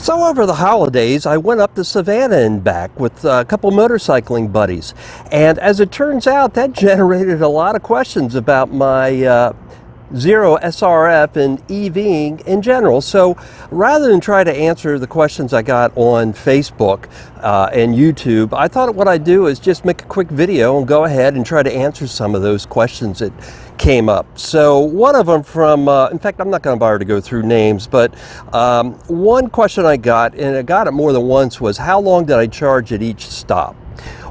So over the holidays, I went up to Savannah and back with a couple motorcycling buddies. And as it turns out, that generated a lot of questions about my Zero SRF and EVing in general. So rather than try to answer the questions I got on Facebook and YouTube, I thought what I'd do is just make a quick video and go ahead and try to answer some of those questions that came up. So one of them from, in fact, I'm not going to bother to go through names, but one question I got, and I got it more than once, was how long did I charge at each stop?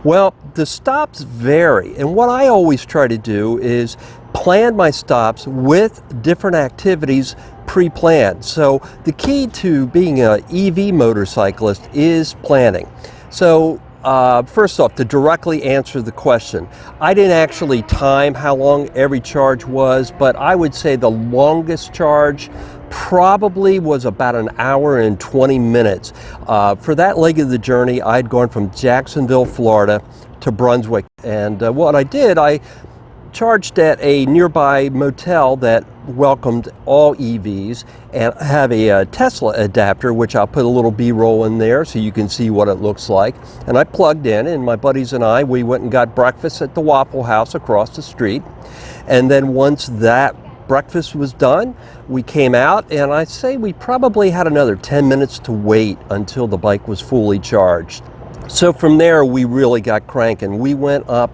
Well, the stops vary, and what I always try to do is plan my stops with different activities pre-planned. So the key to being an EV motorcyclist is planning. So first off, to directly answer the question, I didn't actually time how long every charge was, but I would say the longest charge probably was about an hour and 20 minutes. For that leg of the journey, I'd gone from Jacksonville, Florida to Brunswick. And what I did, I charged at a nearby motel that welcomed all EVs, and have a Tesla adapter, which I'll put a little B-roll in there so you can see what it looks like. And I plugged in, and my buddies and I, we went and got breakfast at the Waffle House across the street. And then once that breakfast was done, we came out, and I'd say we probably had another 10 minutes to wait until the bike was fully charged. So from there, we really got cranking. We went up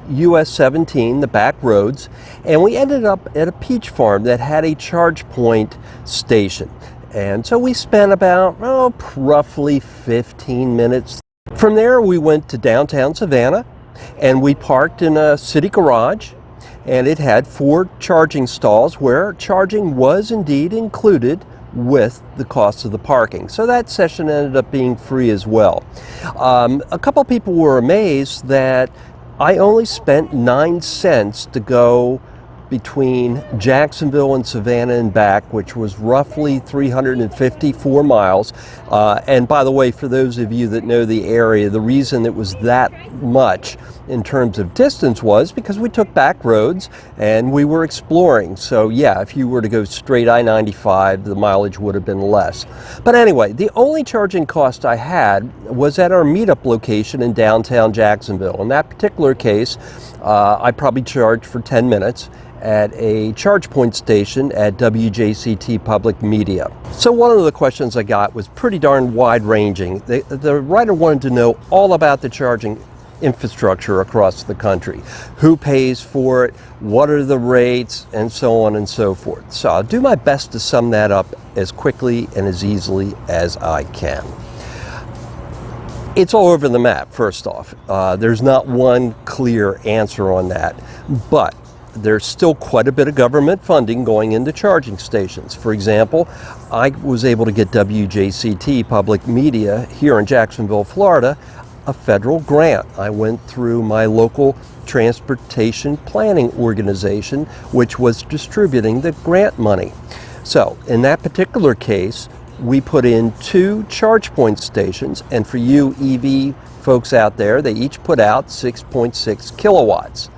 US 17, the back roads, and we ended up at a peach farm that had a charge point station. And so we spent about, roughly 15 minutes. From there, we went to downtown Savannah, and we parked in a city garage, and it had 4 charging stalls where charging was indeed included with the cost of the parking. So that session ended up being free as well. A couple people were amazed that I only spent 9 cents to go between Jacksonville and Savannah and back, which was roughly 354 miles. And by the way, for those of you that know the area, the reason it was that much in terms of distance was because we took back roads and we were exploring. So yeah, if you were to go straight I-95, the mileage would have been less. But anyway, the only charging cost I had was at our meetup location in downtown Jacksonville. In that particular case, I probably charged for 10 minutes at a charge point station at WJCT Public Media. So one of the questions I got was pretty darn wide-ranging. The writer wanted to know all about the charging infrastructure across the country. Who pays for it? What are the rates? And so on and so forth. So I'll do my best to sum that up as quickly and as easily as I can. It's all over the map, first off. There's not one clear answer on that, but there's still quite a bit of government funding going into charging stations. For example, I was able to get WJCT Public Media here in Jacksonville, Florida, a federal grant. I went through my local transportation planning organization, which was distributing the grant money. So in that particular case, we put in 2 charge point stations, and for you EV folks out there, they each put out 6.6 kilowatts.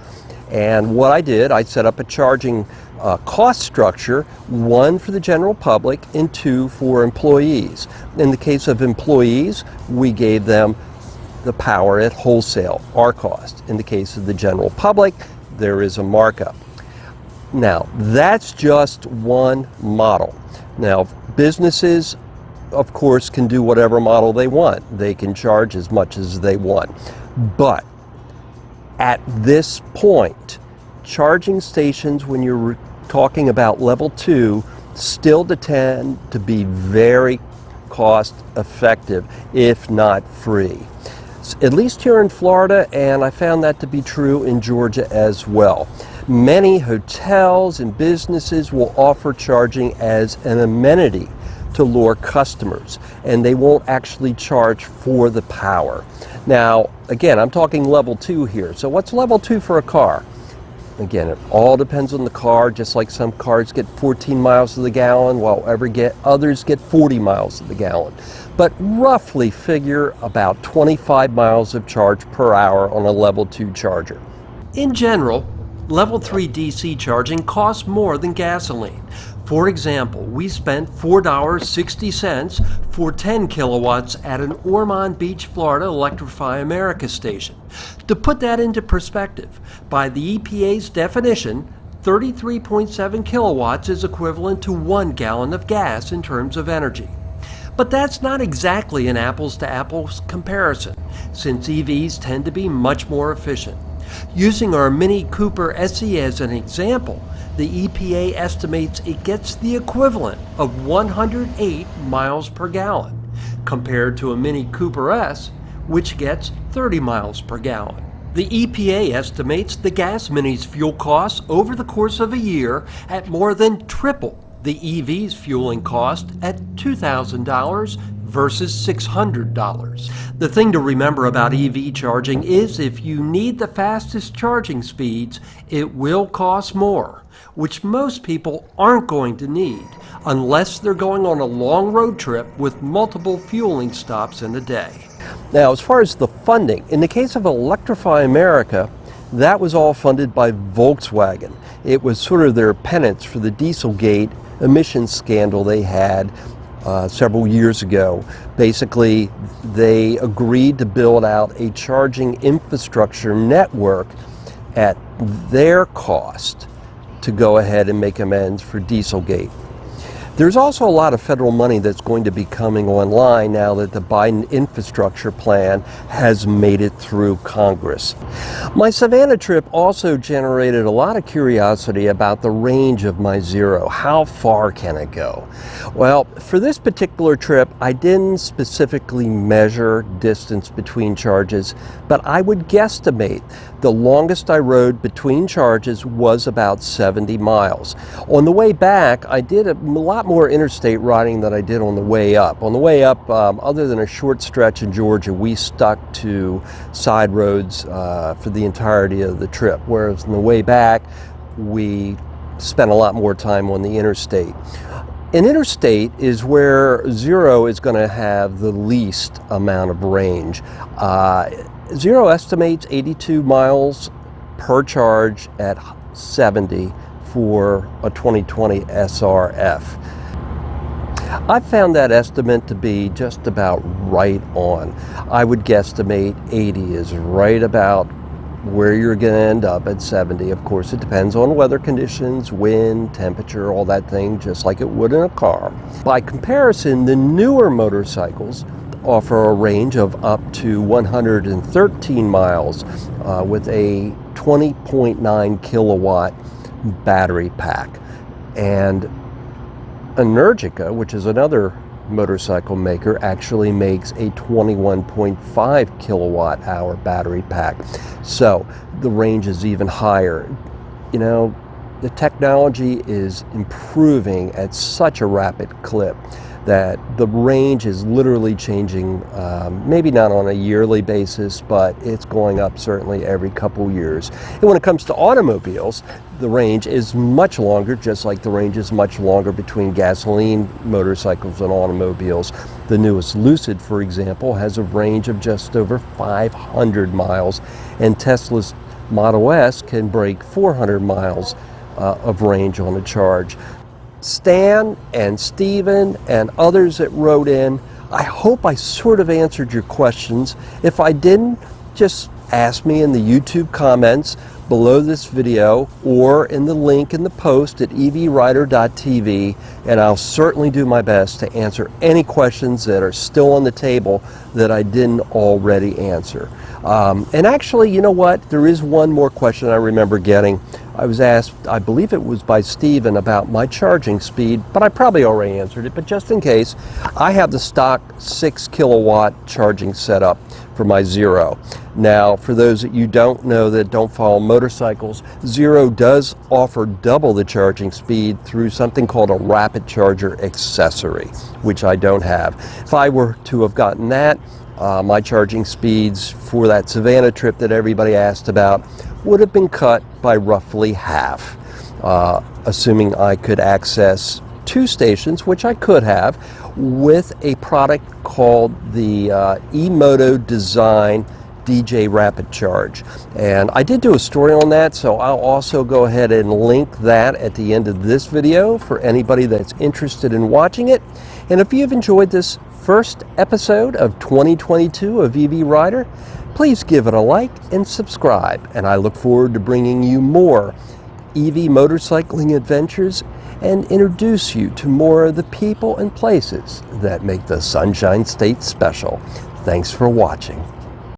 And what I did, I set up a charging cost structure, 1 for the general public and 2 for employees. In the case of employees, we gave them the power at wholesale, our cost. In the case of the general public, there is a markup. Now, that's just one model. Now, businesses, of course, can do whatever model they want. They can charge as much as they want. But at this point, charging stations, when you're talking about level 2, still tend to be very cost effective, if not free. At least here in Florida, and I found that to be true in Georgia as well. Many hotels and businesses will offer charging as an amenity to lure customers, and they won't actually charge for the power. Now, again, I'm talking level 2 here. So what's level 2 for a car? Again, it all depends on the car, just like some cars get 14 miles to the gallon, while others get 40 miles to the gallon. But roughly figure about 25 miles of charge per hour on a level 2 charger. In general, level 3 DC charging costs more than gasoline. For example, we spent $4.60 for 10 kilowatts at an Ormond Beach, Florida Electrify America station. To put that into perspective, by the EPA's definition, 33.7 kilowatts is equivalent to 1 gallon of gas in terms of energy. But that's not exactly an apples-to-apples comparison, since EVs tend to be much more efficient. Using our Mini Cooper SE as an example, the EPA estimates it gets the equivalent of 108 miles per gallon, compared to a Mini Cooper S, which gets 30 miles per gallon. The EPA estimates the gas Mini's fuel costs over the course of a year at more than triple the EV's fueling cost at $2,000 versus $600. The thing to remember about EV charging is if you need the fastest charging speeds, it will cost more, which most people aren't going to need unless they're going on a long road trip with multiple fueling stops in a day. Now, as far as the funding, in the case of Electrify America, that was all funded by Volkswagen. It was sort of their penance for the Dieselgate emissions scandal they had several years ago. Basically, they agreed to build out a charging infrastructure network at their cost to go ahead and make amends for Dieselgate. There's also a lot of federal money that's going to be coming online now that the Biden infrastructure plan has made it through Congress. My Savannah trip also generated a lot of curiosity about the range of my Zero. How far can it go? Well, for this particular trip, I didn't specifically measure distance between charges, but I would guesstimate the longest I rode between charges was about 70 miles. On the way back, I did a lot more interstate riding than I did on the way up. On the way up, other than a short stretch in Georgia, we stuck to side roads for the entirety of the trip, whereas on the way back, we spent a lot more time on the interstate. An interstate is where Zero is going to have the least amount of range. Zero estimates 82 miles per charge at 70 for a 2020 SRF. I found that estimate to be just about right on. I would guesstimate 80 is right about where you're going to end up at 70. Of course, it depends on weather conditions, wind, temperature, all that thing, just like it would in a car. By comparison, the newer motorcycles offer a range of up to 113 miles with a 20.9 kilowatt battery pack. And Energica, which is another motorcycle maker, actually makes a 21.5 kilowatt hour battery pack. So the range is even higher. You know, the technology is improving at such a rapid clip that the range is literally changing, maybe not on a yearly basis, but it's going up certainly every couple years. And when it comes to automobiles, the range is much longer, just like the range is much longer between gasoline motorcycles and automobiles. The newest Lucid, for example, has a range of just over 500 miles, and Tesla's Model S can break 400 miles of range on a charge. Stan and Steven and others that wrote in, I hope I sort of answered your questions. If I didn't, just ask me in the YouTube comments below this video or in the link in the post at evrider.tv, and I'll certainly do my best to answer any questions that are still on the table that I didn't already answer. And actually, you know what? There is one more question I remember getting. I was asked, I believe it was by Steven, about my charging speed, but I probably already answered it. But just in case, I have the stock 6 kilowatt charging setup for my Zero. Now, for those that you don't know that don't follow motorcycles, Zero does offer double the charging speed through something called a rapid charger accessory, which I don't have. If I were to have gotten that, my charging speeds for that Savannah trip that everybody asked about would have been cut by roughly half, assuming I could access 2 stations, which I could have, with a product called the eMoto Design DJ Rapid Charge. And I did do a story on that, so I'll also go ahead and link that at the end of this video for anybody that's interested in watching it. And if you've enjoyed this first episode of 2022 of EV Rider, please give it a like and subscribe. And I look forward to bringing you more EV motorcycling adventures and introduce you to more of the people and places that make the Sunshine State special. Thanks for watching.